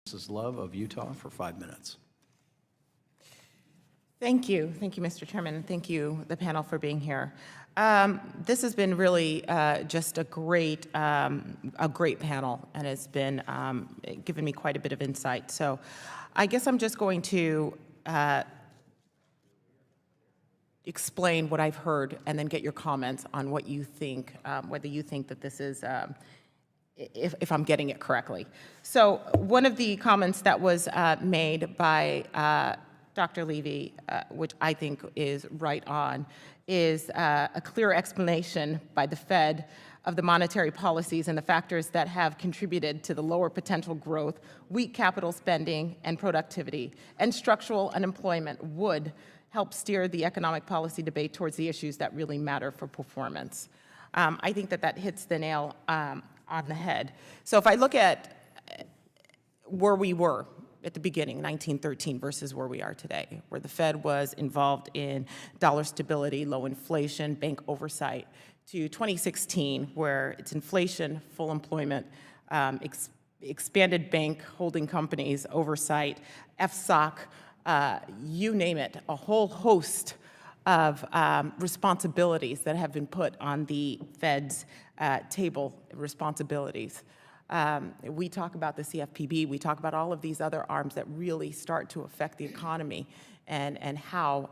Mrs. Love of Utah for 5 minutes. Thank you, Mr. Chairman, and thank you, the panel, for being here. This has been really just a great panel, and it's been given me quite a bit of insight. So, I guess I'm just going to explain what I've heard, and then get your comments on what you think, whether you think that this is. If I'm getting it correctly. So one of the comments that was made by Dr. Levy, which I think is right on, is a clear explanation by the Fed of the monetary policies and the factors that have contributed to the lower potential growth, weak capital spending and productivity, and structural unemployment would help steer the economic policy debate towards the issues that really matter for performance. I think that hits the nail on the head. So if I look at where we were at the beginning, 1913, versus where we are today, where the Fed was involved in dollar stability, low inflation, bank oversight, to 2016, where it's inflation, full employment, expanded bank holding companies, oversight, FSOC, you name it, a whole host of responsibilities that have been put on the Fed's table, responsibilities. We talk about the CFPB, we talk about all of these other arms that really start to affect the economy and how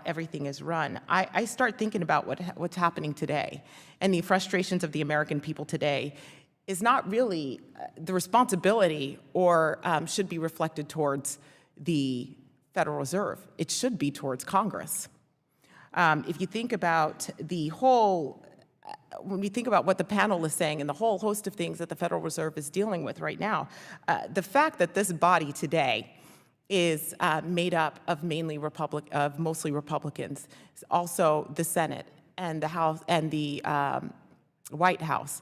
everything is run. I start thinking about what's happening today, and the frustrations of the American people today is not really the responsibility or should be reflected towards the Federal Reserve. It should be towards Congress. If you think about when we think about what the panel is saying and the whole host of things that the Federal Reserve is dealing with right now, the fact that this body today is made up of mostly Republicans, also the Senate and the House and the White House,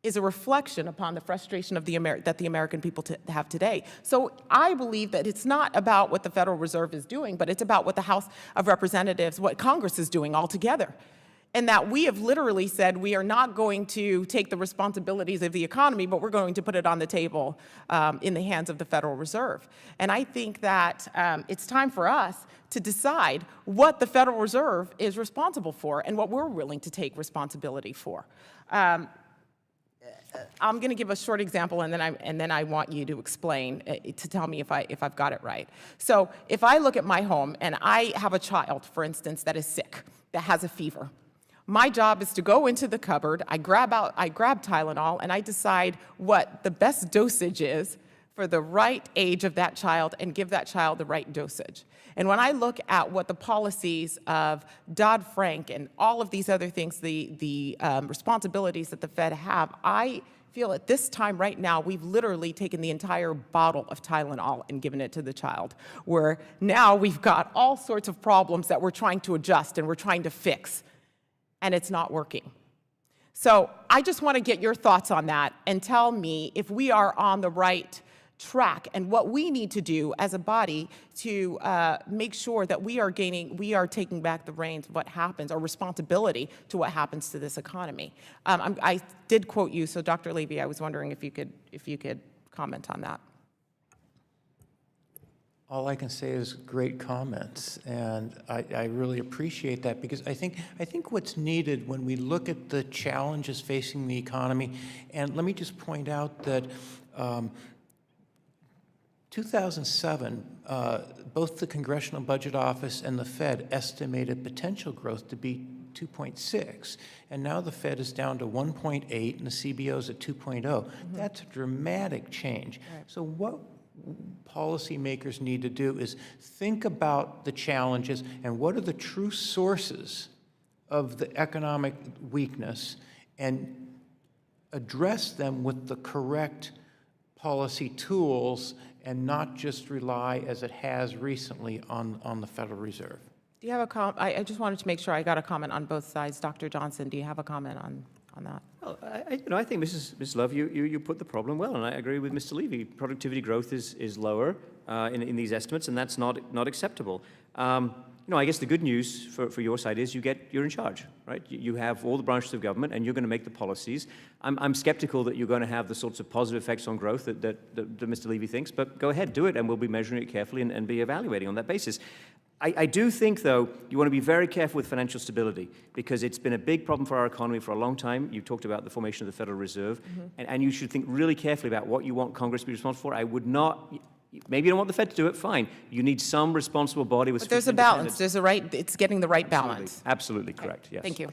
is a reflection upon the frustration of that the American people have today. So I believe that it's not about what the Federal Reserve is doing, but it's about what the House of Representatives, what Congress is doing altogether. And that we have literally said we are not going to take the responsibilities of the economy, but we're going to put it on the table in the hands of the Federal Reserve. And I think that it's time for us to decide what the Federal Reserve is responsible for and what we're willing to take responsibility for. I'm going to give a short example, and then I want you to explain, to tell me if I've got it right. So if I look at my home and I have a child, for instance, that is sick, that has a fever, my job is to go into the cupboard, I grab Tylenol, and I decide what the best dosage is for the right age of that child and give that child the right dosage. And when I look at what the policies of Dodd-Frank and all of these other things, the responsibilities that the Fed have, I feel at this time right now, we've literally taken the entire bottle of Tylenol and given it to the child, where now we've got all sorts of problems that we're trying to adjust and we're trying to fix, and it's not working. So I just want to get your thoughts on that and tell me if we are on the right track and what we need to do as a body to make sure that we are taking back the reins of what happens, or responsibility to what happens to this economy. I did quote you, so Dr. Levy, I was wondering if you could comment on that. All I can say is great comments, and I really appreciate that, because I think what's needed when we look at the challenges facing the economy, and let me just point out that 2007, both the Congressional Budget Office and the Fed estimated potential growth to be 2.6, and now the Fed is down to 1.8 and the CBO is at 2.0. Mm-hmm. That's a dramatic change. Right. So what policymakers need to do is think about the challenges and what are the true sources of the economic weakness, and address them with the correct policy tools, and not just rely, as it has recently, on the Federal Reserve. Do you have a comment? I just wanted to make sure I got a comment on both sides. Dr. Johnson, do you have a comment on that? Well, I think Mrs. Love, you put the problem well, and I agree with Mr. Levy. Productivity growth is lower in these estimates, and that's not acceptable. No, I guess the good news for your side is you're in charge, right? You have all the branches of government, and you're going to make the policies. I'm skeptical that you're going to have the sorts of positive effects on growth that Mr. Levy thinks, but go ahead, do it, and we'll be measuring it carefully and be evaluating on that basis. I do think, though, you want to be very careful with financial stability, because it's been a big problem for our economy for a long time. You talked about the formation of the Federal Reserve, and you should think really carefully about what you want Congress to be responsible for. I would not... Maybe you don't want the Fed to do it, fine. You need some responsible body with... But there's a balance. There's a right, it's getting the right balance. Absolutely correct, yes. Thank you.